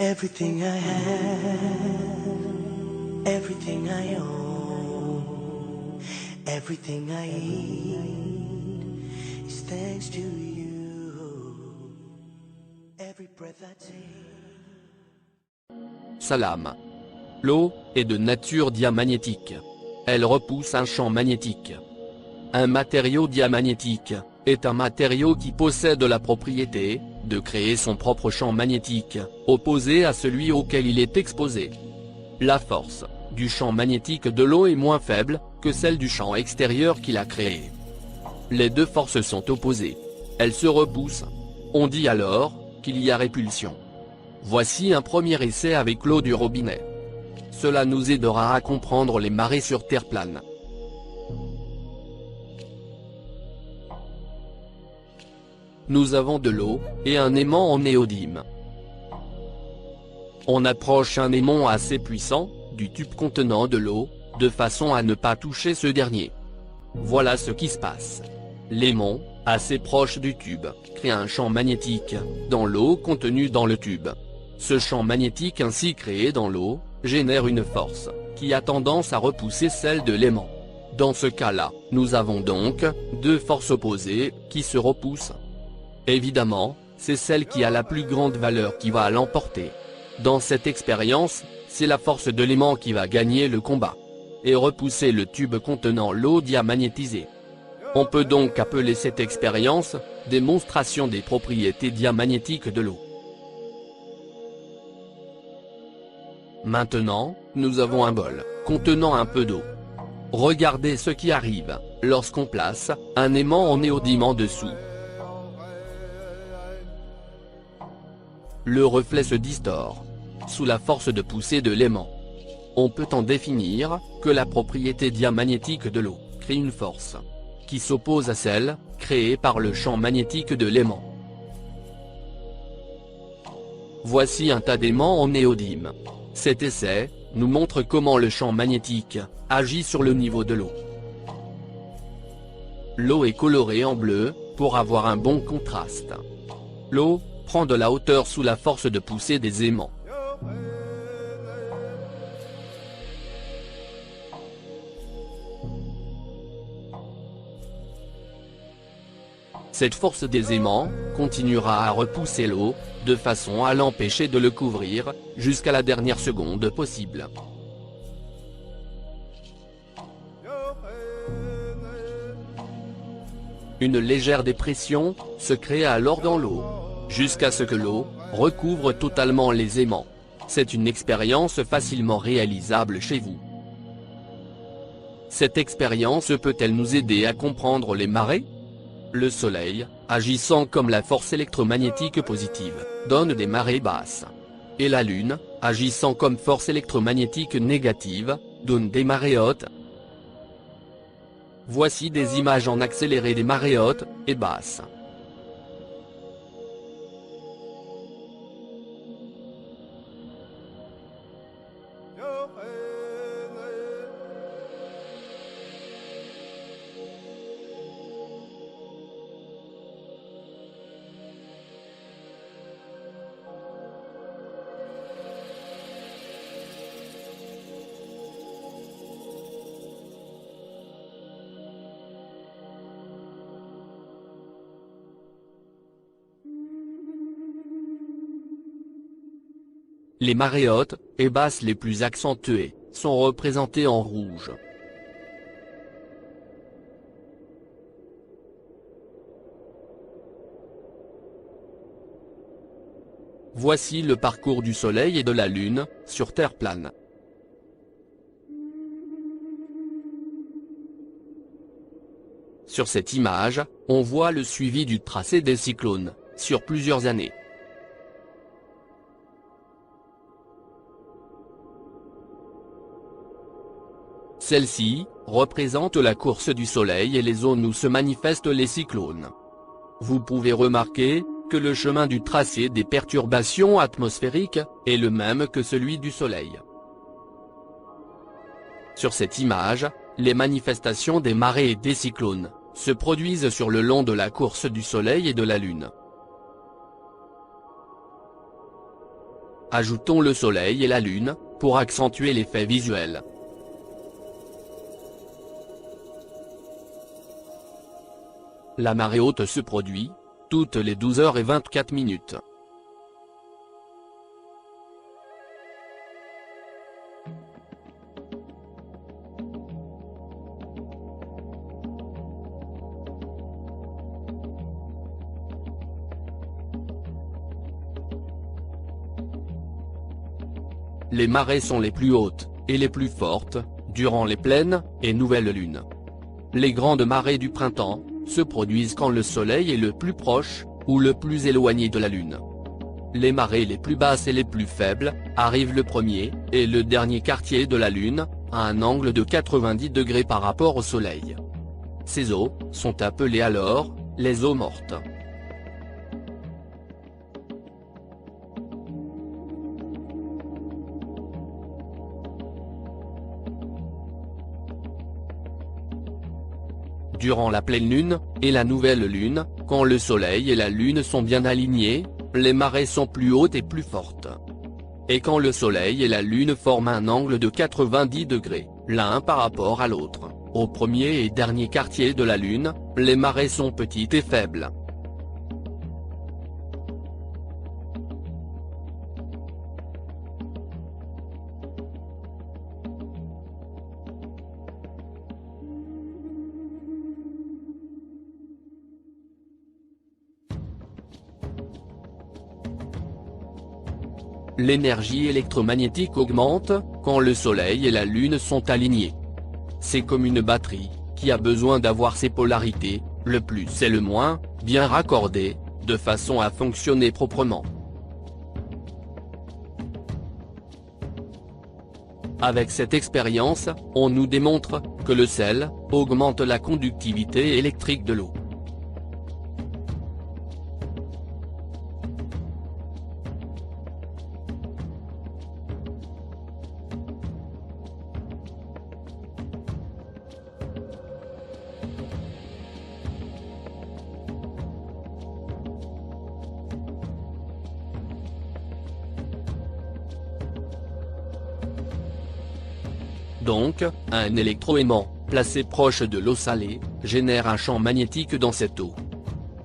Everything I have, everything I own, everything I eat is thanks to you. Every breath I take. Salam. L'eau est de nature diamagnétique. Elle repousse un champ magnétique. Un matériau diamagnétique est un matériau qui possède la propriété de créer son propre champ magnétique, opposé à celui auquel il est exposé. La force du champ magnétique de l'eau est moins faible que celle du champ extérieur qu'il a créé. Les deux forces sont opposées. Elles se repoussent. On dit alors qu'il y a répulsion. Voici un premier essai avec l'eau du robinet. Cela nous aidera à comprendre les marées sur terre plane. Nous avons de l'eau et un aimant en néodyme. On approche un aimant assez puissant du tube contenant de l'eau, de façon à ne pas toucher ce dernier. Voilà ce qui se passe. L'aimant, assez proche du tube, crée un champ magnétique dans l'eau contenue dans le tube. Ce champ magnétique ainsi créé dans l'eau génère une force qui a tendance à repousser celle de l'aimant. Dans ce cas-là, nous avons donc deux forces opposées qui se repoussent. Évidemment, c'est celle qui a la plus grande valeur qui va l'emporter. Dans cette expérience, c'est la force de l'aimant qui va gagner le combat et repousser le tube contenant l'eau diamagnétisée. On peut donc appeler cette expérience démonstration des propriétés diamagnétiques de l'eau. Maintenant, nous avons un bol contenant un peu d'eau. Regardez ce qui arrive lorsqu'on place un aimant en néodyme en dessous. Le reflet se distord sous la force de poussée de l'aimant. On peut en définir que la propriété diamagnétique de l'eau crée une force qui s'oppose à celle créée par le champ magnétique de l'aimant. Voici un tas d'aimants en néodyme. Cet essai nous montre comment le champ magnétique agit sur le niveau de l'eau. L'eau est colorée en bleu pour avoir un bon contraste. L'eau prend de la hauteur sous la force de poussée des aimants. Cette force des aimants continuera à repousser l'eau, de façon à l'empêcher de le couvrir, jusqu'à la dernière seconde possible. Une légère dépression se crée alors dans l'eau, jusqu'à ce que l'eau recouvre totalement les aimants. C'est une expérience facilement réalisable chez vous. Cette expérience peut-elle nous aider à comprendre les marées ? Le Soleil, agissant comme la force électromagnétique positive, donne des marées basses. Et la Lune, agissant comme force électromagnétique négative, donne des marées hautes. Voici des images en accéléré des marées hautes et basses. Les marées hautes et basses les plus accentuées sont représentées en rouge. Voici le parcours du Soleil et de la Lune sur terre plane. Sur cette image, on voit le suivi du tracé des cyclones sur plusieurs années. Celle-ci représente la course du Soleil et les zones où se manifestent les cyclones. Vous pouvez remarquer que le chemin du tracé des perturbations atmosphériques est le même que celui du Soleil. Sur cette image, les manifestations des marées et des cyclones se produisent sur le long de la course du Soleil et de la Lune. Ajoutons le soleil et la lune, pour accentuer l'effet visuel. La marée haute se produit toutes les 12h24. Les marées sont les plus hautes, et les plus fortes, durant les pleines et nouvelles lunes. Les grandes marées du printemps se produisent quand le soleil est le plus proche, ou le plus éloigné de la lune. Les marées les plus basses et les plus faibles arrivent le premier et le dernier quartier de la lune, à un angle de 90 degrés par rapport au soleil. Ces eaux sont appelées alors les eaux mortes. Durant la pleine lune et la nouvelle lune, quand le soleil et la lune sont bien alignés, les marées sont plus hautes et plus fortes. Et quand le soleil et la lune forment un angle de 90 degrés, l'un par rapport à l'autre, au premier et dernier quartier de la lune, les marées sont petites et faibles. L'énergie électromagnétique augmente quand le soleil et la lune sont alignés. C'est comme une batterie, qui a besoin d'avoir ses polarités, le plus et le moins, bien raccordées, de façon à fonctionner proprement. Avec cette expérience, on nous démontre que le sel augmente la conductivité électrique de l'eau. Donc, un électroaimant, placé proche de l'eau salée, génère un champ magnétique dans cette eau.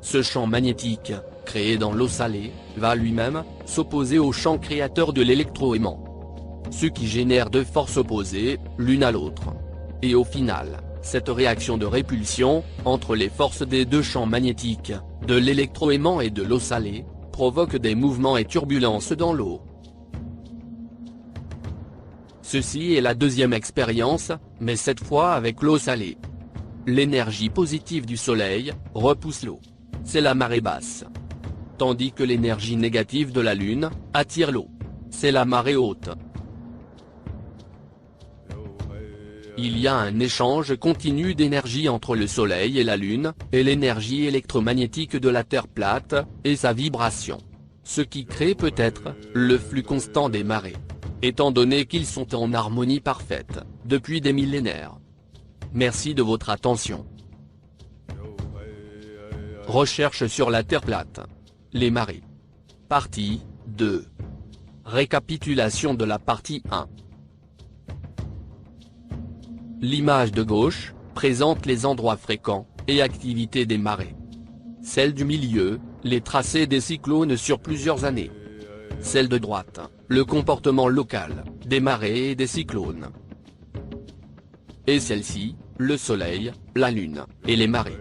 Ce champ magnétique, créé dans l'eau salée, va lui-même s'opposer au champ créateur de l'électroaimant. Ce qui génère deux forces opposées, l'une à l'autre. Et au final, cette réaction de répulsion, entre les forces des deux champs magnétiques, de l'électroaimant et de l'eau salée, provoque des mouvements et turbulences dans l'eau. Ceci est la deuxième expérience, mais cette fois avec l'eau salée. L'énergie positive du soleil repousse l'eau. C'est la marée basse. Tandis que l'énergie négative de la lune attire l'eau. C'est la marée haute. Il y a un échange continu d'énergie entre le soleil et la lune, et l'énergie électromagnétique de la Terre plate, et sa vibration. Ce qui crée peut-être le flux constant des marées. Étant donné qu'ils sont en harmonie parfaite, depuis des millénaires. Merci de votre attention. Recherche sur la Terre plate. Les marées. Partie 2. Récapitulation de la partie 1. L'image de gauche présente les endroits fréquents et activités des marées. Celle du milieu, les tracés des cyclones sur plusieurs années. Celle de droite, le comportement local des marées et des cyclones. Et celle-ci, le soleil, la lune, et les marées.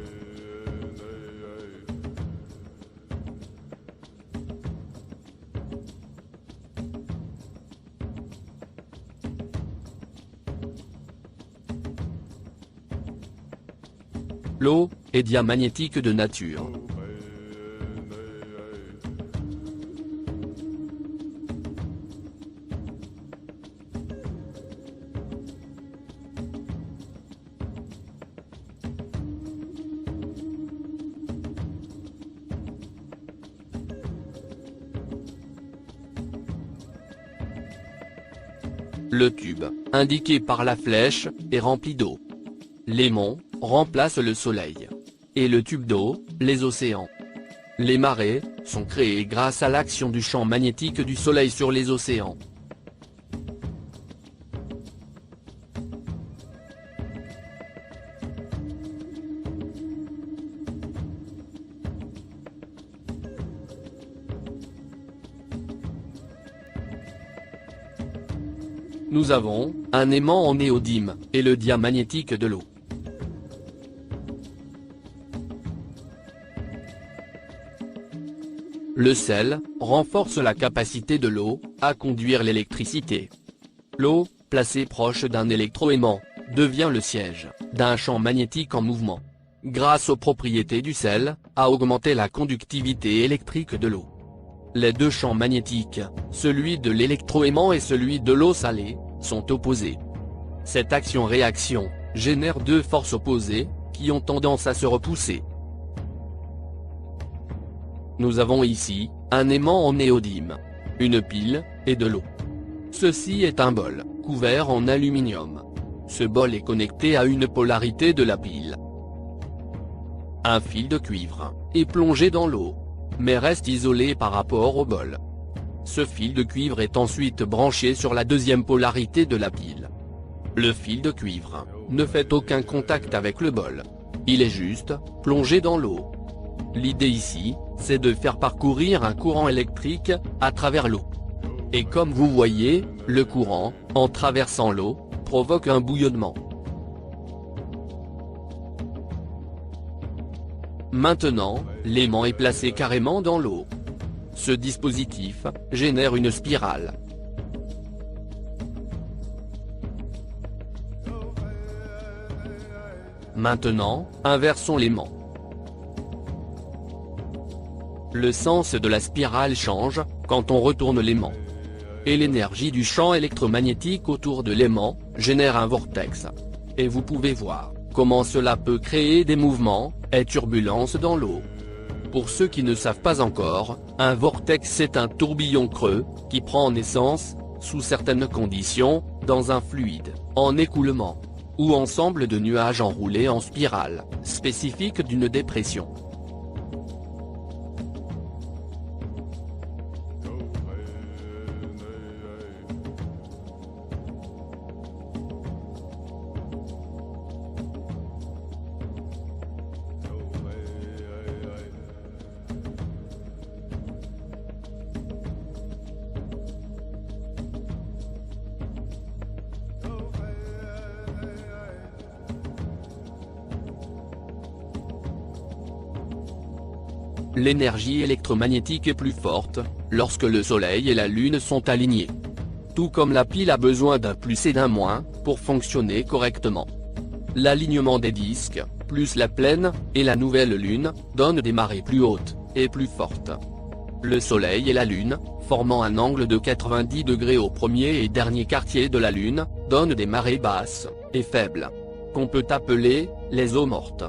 L'eau est diamagnétique de nature. Le tube, indiqué par la flèche, est rempli d'eau. L'aimant remplace le soleil. Et le tube d'eau, les océans. Les marées sont créées grâce à l'action du champ magnétique du Soleil sur les océans. Nous avons un aimant en néodyme et le diamagnétique de l'eau. Le sel renforce la capacité de l'eau à conduire l'électricité. L'eau, placée proche d'un électroaimant, devient le siège d'un champ magnétique en mouvement. Grâce aux propriétés du sel, à augmenter la conductivité électrique de l'eau. Les deux champs magnétiques, celui de l'électroaimant et celui de l'eau salée, sont opposés. Cette action-réaction génère deux forces opposées, qui ont tendance à se repousser. Nous avons ici un aimant en néodyme, une pile, et de l'eau. Ceci est un bol, couvert en aluminium. Ce bol est connecté à une polarité de la pile. Un fil de cuivre est plongé dans l'eau, mais reste isolé par rapport au bol. Ce fil de cuivre est ensuite branché sur la deuxième polarité de la pile. Le fil de cuivre ne fait aucun contact avec le bol. Il est juste plongé dans l'eau. L'idée ici, c'est de faire parcourir un courant électrique à travers l'eau. Et comme vous voyez, le courant, en traversant l'eau, provoque un bouillonnement. Maintenant, l'aimant est placé carrément dans l'eau. Ce dispositif génère une spirale. Maintenant, inversons l'aimant. Le sens de la spirale change quand on retourne l'aimant. Et l'énergie du champ électromagnétique autour de l'aimant génère un vortex. Et vous pouvez voir comment cela peut créer des mouvements et turbulences dans l'eau. Pour ceux qui ne savent pas encore, un vortex est un tourbillon creux, qui prend naissance, sous certaines conditions, dans un fluide, en écoulement, ou ensemble de nuages enroulés en spirale, spécifique d'une dépression. L'énergie électromagnétique est plus forte, lorsque le Soleil et la Lune sont alignés. Tout comme la pile a besoin d'un plus et d'un moins, pour fonctionner correctement. L'alignement des disques, plus la pleine, et la nouvelle Lune, donne des marées plus hautes, et plus fortes. Le Soleil et la Lune, formant un angle de 90 degrés au premier et dernier quartier de la Lune, donnent des marées basses, et faibles. Qu'on peut appeler, les eaux mortes.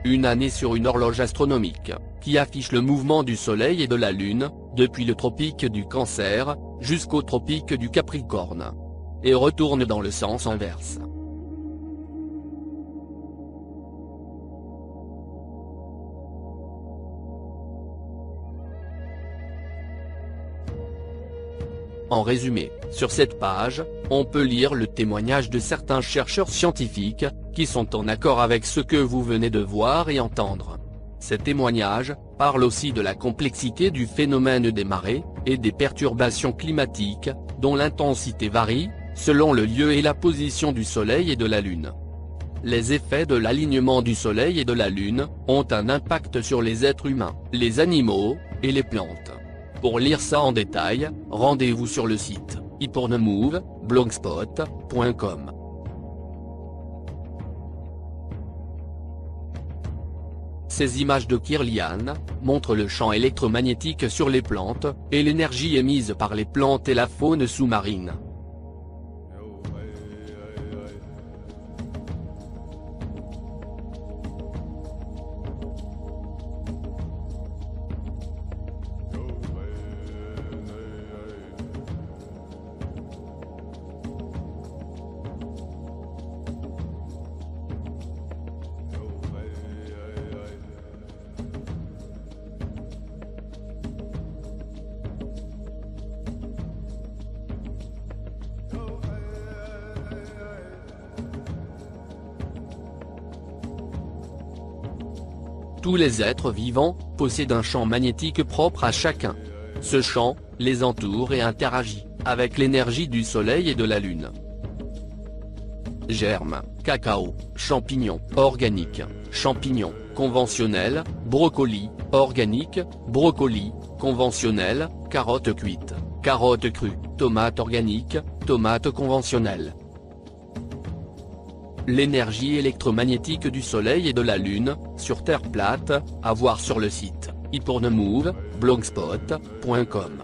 Une année sur une horloge astronomique, qui affiche le mouvement du Soleil et de la Lune, depuis le tropique du Cancer, jusqu'au tropique du Capricorne. Et retourne dans le sens inverse. En résumé, sur cette page, on peut lire le témoignage de certains chercheurs scientifiques, qui sont en accord avec ce que vous venez de voir et entendre. Ces témoignages parlent aussi de la complexité du phénomène des marées, et des perturbations climatiques, dont l'intensité varie, selon le lieu et la position du Soleil et de la Lune. Les effets de l'alignement du Soleil et de la Lune ont un impact sur les êtres humains, les animaux, et les plantes. Pour lire ça en détail, rendez-vous sur le site ipornemove.blogspot.com. Ces images de Kirlian montrent le champ électromagnétique sur les plantes, et l'énergie émise par les plantes et la faune sous-marine. Tous les êtres vivants possèdent un champ magnétique propre à chacun. Ce champ les entoure et interagit avec l'énergie du soleil et de la lune. Germes, cacao, champignons, organiques, champignons, conventionnels, brocoli, organique, brocoli, conventionnel, carottes cuites, carottes crues, tomates organiques, tomates conventionnelles. L'énergie électromagnétique du soleil et de la lune, sur Terre plate, à voir sur le site, ipornemove.blogspot.com.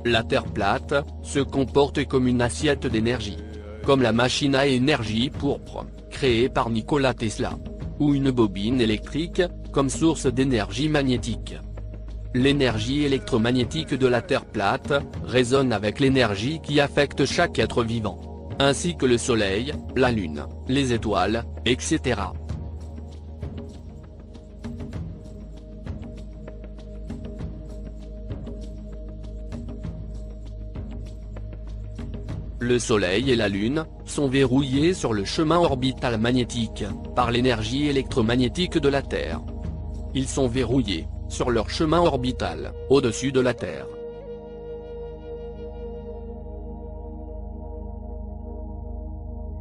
La Terre plate se comporte comme une assiette d'énergie. Comme la machine à énergie pourpre, créée par Nikola Tesla. Ou une bobine électrique, comme source d'énergie magnétique. L'énergie électromagnétique de la Terre plate résonne avec l'énergie qui affecte chaque être vivant, ainsi que le Soleil, la Lune, les étoiles, etc. Le Soleil et la Lune sont verrouillés sur le chemin orbital magnétique par l'énergie électromagnétique de la Terre. Ils sont verrouillés sur leur chemin orbital, au-dessus de la Terre.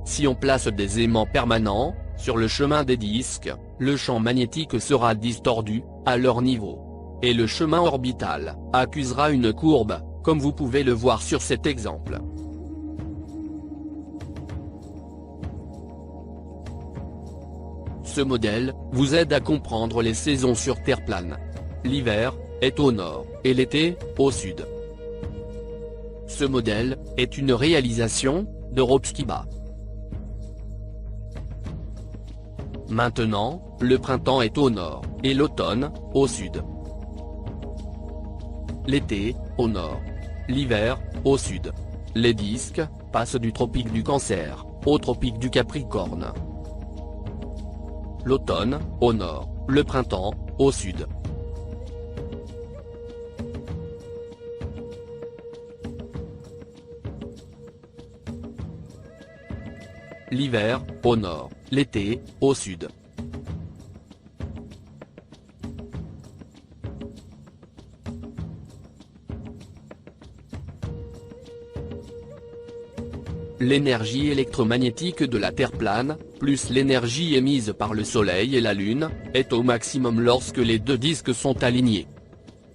Si on place des aimants permanents sur le chemin des disques, le champ magnétique sera distordu à leur niveau. Et le chemin orbital accusera une courbe, comme vous pouvez le voir sur cet exemple. Ce modèle vous aide à comprendre les saisons sur Terre plane. L'hiver est au nord, et l'été, au sud. Ce modèle est une réalisation de Rob Skiba. Maintenant, le printemps est au nord, et l'automne, au sud. L'été, au nord. L'hiver, au sud. Les disques passent du tropique du Cancer au tropique du Capricorne. L'automne, au nord, le printemps, au sud. L'hiver, au nord, l'été, au sud. L'énergie électromagnétique de la Terre plane, plus l'énergie émise par le Soleil et la Lune, est au maximum lorsque les deux disques sont alignés.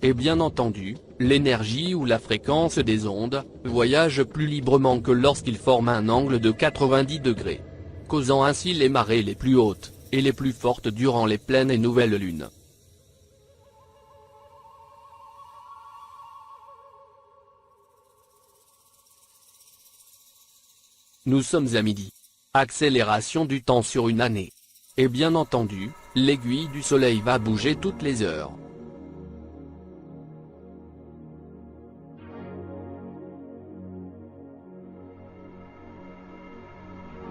Et bien entendu, l'énergie ou la fréquence des ondes voyage plus librement que lorsqu'ils forment un angle de 90 degrés, causant ainsi les marées les plus hautes et les plus fortes durant les pleines et nouvelles lunes. Nous sommes à midi. Accélération du temps sur une année. Et bien entendu, l'aiguille du soleil va bouger toutes les heures.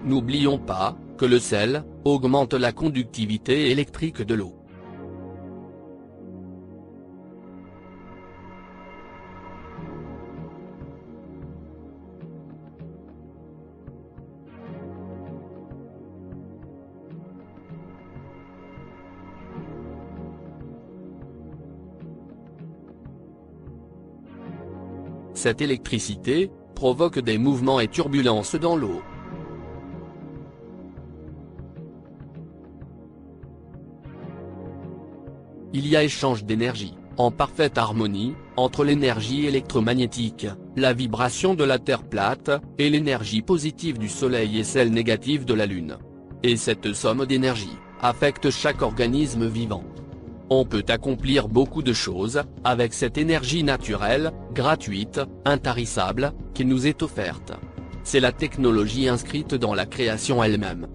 N'oublions pas que le sel augmente la conductivité électrique de l'eau. Cette électricité provoque des mouvements et turbulences dans l'eau. Il y a échange d'énergie, en parfaite harmonie, entre l'énergie électromagnétique, la vibration de la Terre plate, et l'énergie positive du Soleil et celle négative de la Lune. Et cette somme d'énergie affecte chaque organisme vivant. On peut accomplir beaucoup de choses avec cette énergie naturelle, gratuite, intarissable, qui nous est offerte. C'est la technologie inscrite dans la création elle-même.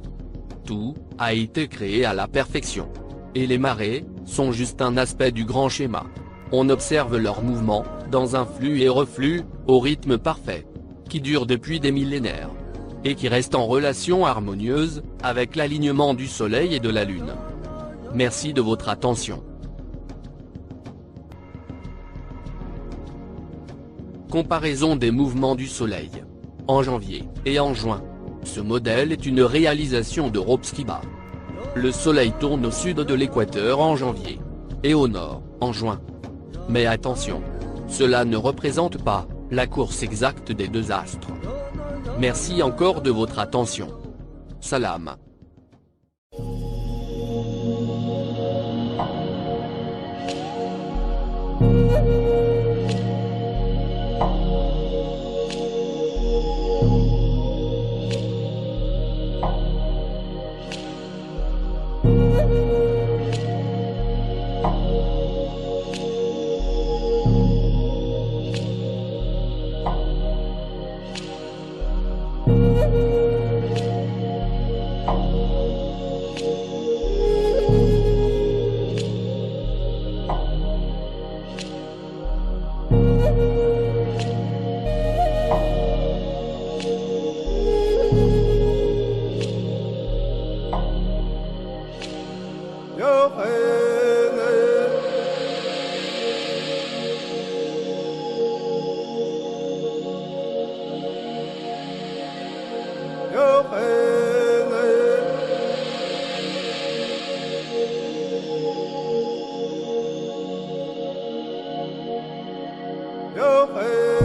Tout a été créé à la perfection. Et les marées sont juste un aspect du grand schéma. On observe leur mouvement, dans un flux et reflux, au rythme parfait, qui dure depuis des millénaires. Et qui reste en relation harmonieuse avec l'alignement du Soleil et de la Lune. Merci de votre attention. Comparaison des mouvements du Soleil. En janvier et en juin. Ce modèle est une réalisation de Rob Skiba. Le soleil tourne au sud de l'équateur en janvier. Et au nord, en juin. Mais attention. Cela ne représente pas la course exacte des deux astres. Merci encore de votre attention. Salam. Yo, hey.